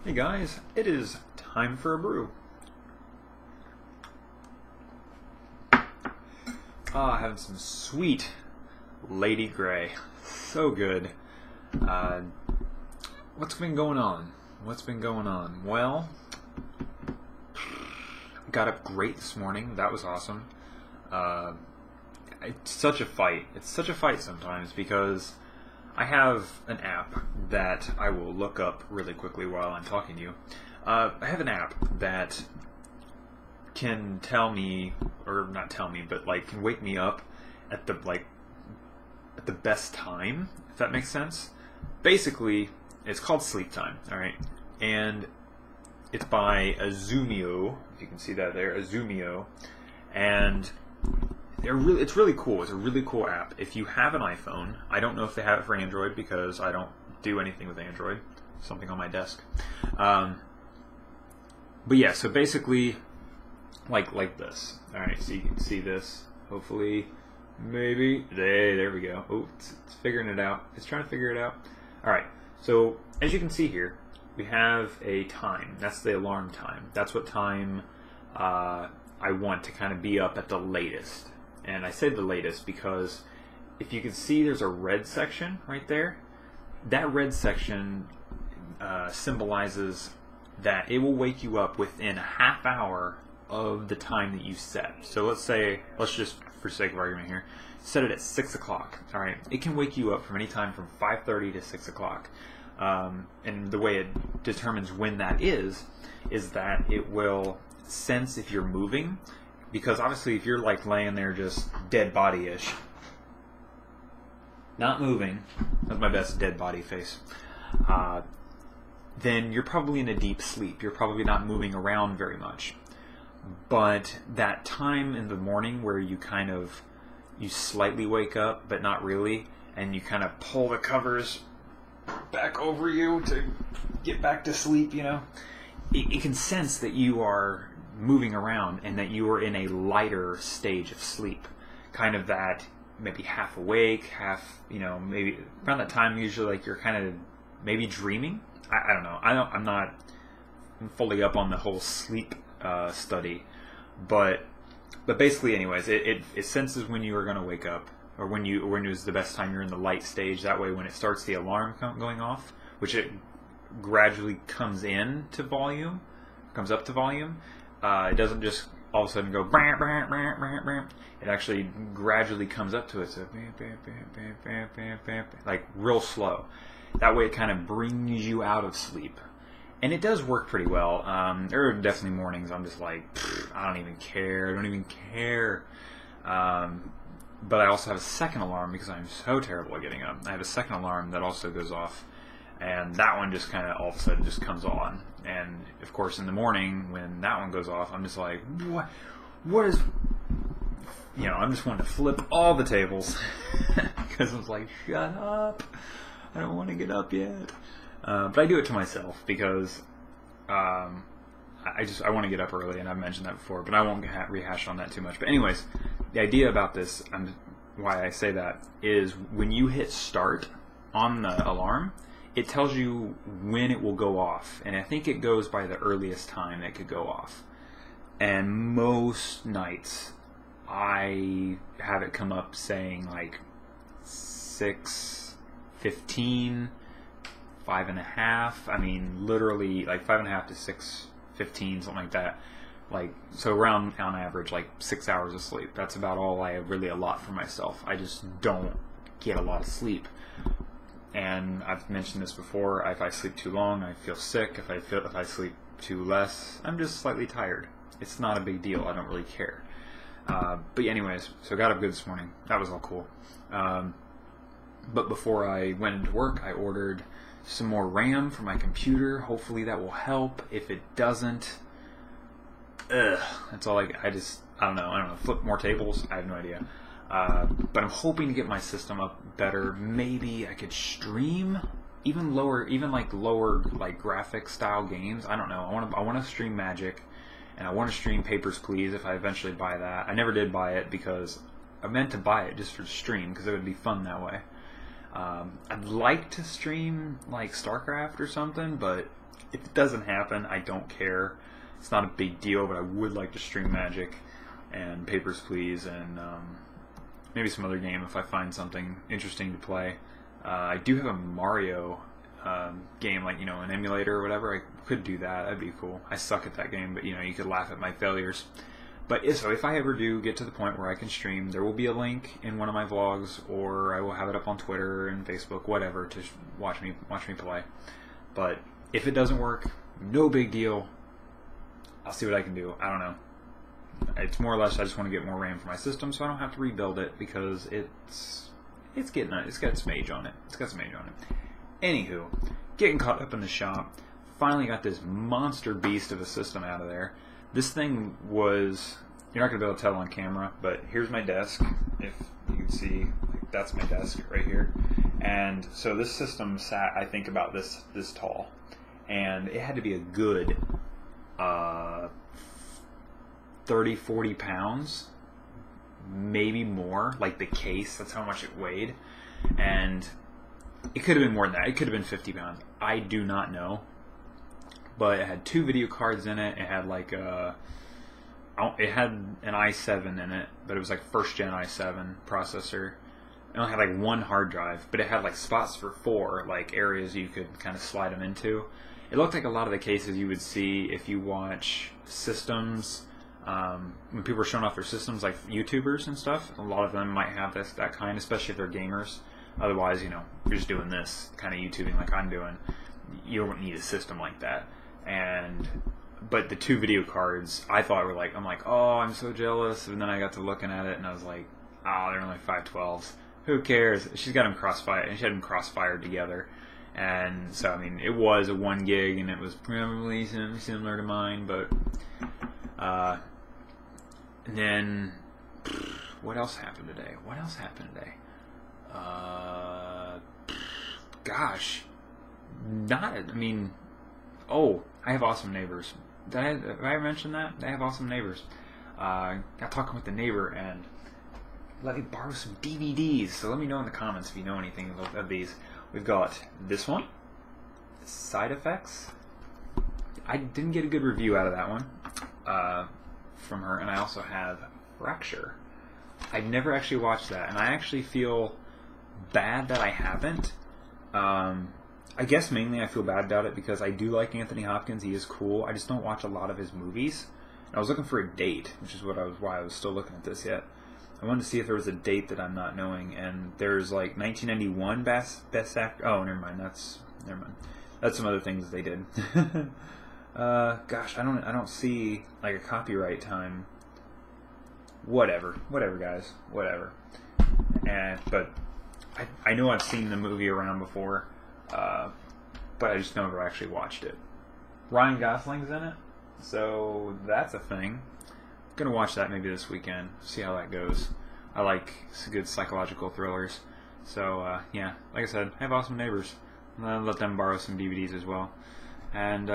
Hey guys, it is time for a brew. Having some sweet Lady Grey. So good. What's been going on? Well, got up great this morning. That was awesome. It's such a fight. It's such a fight sometimes because I have an app that I will look up really quickly while I'm talking to you. I have an app that can tell me, or not tell me, but can wake me up at the best time, if that makes sense. Basically, it's called Sleep Time, alright? And it's by Azumio, if you can see that there, Azumio. And it's really cool. It's a really cool app. If you have an iPhone, I don't know if they have it for Android because I don't do anything with Android. Something on my desk. But yeah, so basically, like this. All right, so you can see this. Hopefully, maybe. There we go. Oh, it's figuring it out. It's trying to figure it out. All right. So as you can see here, we have a time. That's the alarm time. That's what time I want to kind of be up at the latest. And I say the latest because if you can see there's a red section right there, that red section symbolizes that it will wake you up within a half hour of the time that you set. So let's just, for sake of argument here, set it at 6 o'clock. All right, it can wake you up from any time from 5:30 to 6 o'clock. And the way it determines when that is that it will sense if you're moving. Because obviously if you're laying there just dead body-ish, not moving, that's my best dead body face, then you're probably in a deep sleep. You're probably not moving around very much. But that time in the morning where you slightly wake up, but not really, and you kind of pull the covers back over you to get back to sleep, it can sense that you are moving around and that you are in a lighter stage of sleep, kind of that maybe half awake, half, maybe around that time usually you're kind of maybe dreaming. I don't know. I'm not fully up on the whole sleep study, but basically, anyways, it senses when you are going to wake up, or when is the best time you're in the light stage. That way, when it starts the alarm going off, which it gradually comes up to volume. It doesn't just all of a sudden go bam, bam, bam, bam, bam. It actually gradually comes up to it, so bam, bam, bam, bam, bam, bam, bam, like real slow. That way it kind of brings you out of sleep. And it does work pretty well. There are definitely mornings I'm just like, I don't even care. But I also have a second alarm because I'm so terrible at getting up. I have a second alarm that also goes off. And that one just kind of all of a sudden just comes on. And of course in the morning when that one goes off, I'm just like, what is, I'm just wanting to flip all the tables. Because I was like, shut up. I don't want to get up yet. But I do it to myself because I want to get up early, and I've mentioned that before, but I won't rehash on that too much. But anyways, the idea about this, why I say that, is when you hit start on the alarm, it tells you when it will go off, and I think it goes by the earliest time it could go off. And most nights, I have it come up saying 6:15, 5:30. I mean, literally 5:30 to 6:15, something like that. So around on average 6 hours of sleep. That's about all I really allot for myself. I just don't get a lot of sleep. And I've mentioned this before, if I sleep too long, I feel sick. If I sleep too less, I'm just slightly tired. It's not a big deal. I don't really care. But anyways, so I got up good this morning. That was all cool. But before I went into work, I ordered some more RAM for my computer. Hopefully that will help. If it doesn't, that's all I don't know. Flip more tables? I have no idea. But I'm hoping to get my system up better. Maybe I could stream lower graphic style games. I don't know. I want to stream Magic, and I want to stream Papers, Please if I eventually buy that. I never did buy it because I meant to buy it just for stream because it would be fun that way. I'd like to stream StarCraft or something, but If it doesn't happen, I don't care. It's not a big deal, but I would like to stream Magic and Papers, Please, and maybe some other game if I find something interesting to play. I do have a Mario game, like, an emulator or whatever. I could do that. That'd be cool. I suck at that game, but, you could laugh at my failures. But so if I ever do get to the point where I can stream, there will be a link in one of my vlogs, or I will have it up on Twitter and Facebook, whatever, to watch me play. But if it doesn't work, no big deal. I'll see what I can do. I don't know. It's more or less I just want to get more RAM for my system, so I don't have to rebuild it because it's got some age on it. Anywho, getting caught up in the shop. Finally got this monster beast of a system out of there. This thing was, you're not going to be able to tell on camera, but here's my desk. If you can see, that's my desk right here. And so this system sat, I think, about this tall. And it had to be a good 30, 40 pounds, maybe more, like the case. That's how much it weighed. And it could have been more than that. It could have been 50 pounds. I do not know. But it had 2 video cards in it. It had it had an i7 in it, but it was like first gen i7 processor. It only had like 1 hard drive, but it had like spots for 4, like areas you could kind of slide them into. It looked like a lot of the cases you would see if you watch systems, when people are showing off their systems, like YouTubers and stuff. A lot of them might have that kind, especially if they're gamers. Otherwise, you're just doing this kind of YouTubing like I'm doing. You don't need a system like that. But the 2 video cards, I thought I'm like, oh, I'm so jealous. And then I got to looking at it, and I was like, oh, they're only 512s. Who cares? She's got them crossfired, and she had them crossfired together. And so, I mean, it was a 1 gig, and it was probably similar to mine. But and then, what else happened today? Gosh, oh, I have awesome neighbors. Have I mentioned that? I have awesome neighbors. Got talking with the neighbor and let me borrow some DVDs. So let me know in the comments if you know anything of these. We've got this one, Side Effects. I didn't get a good review out of that one from her. And I also have Fracture. I've never actually watched that, and I actually feel bad that I haven't. I guess mainly I feel bad about it because I do like Anthony Hopkins. He is cool. I just don't watch a lot of his movies. And I was looking for a date, which is why I was still looking at this yet. I wanted to see if there was a date that I'm not knowing, and there's like 1991 best actor. Oh, never mind. That's some other things they did. Gosh, I don't see like a copyright time. Whatever, guys. Whatever. But I know I've seen the movie around before. But I just never actually watched it. Ryan Gosling's in it, so that's a thing. I'm gonna watch that maybe this weekend, see how that goes. I like good psychological thrillers. So, yeah, like I said, I have awesome neighbors. I'll let them borrow some DVDs as well. And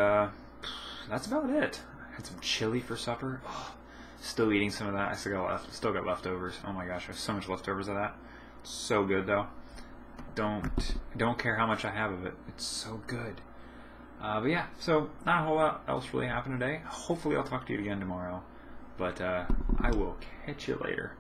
that's about it. I had some chili for supper. Oh, still eating some of that. I still got leftovers. Oh my gosh, I have so much leftovers of that. So good, though. Don't care how much I have of it. It's so good. But yeah, so not a whole lot else really happened today. Hopefully I'll talk to you again tomorrow. But I will catch you later.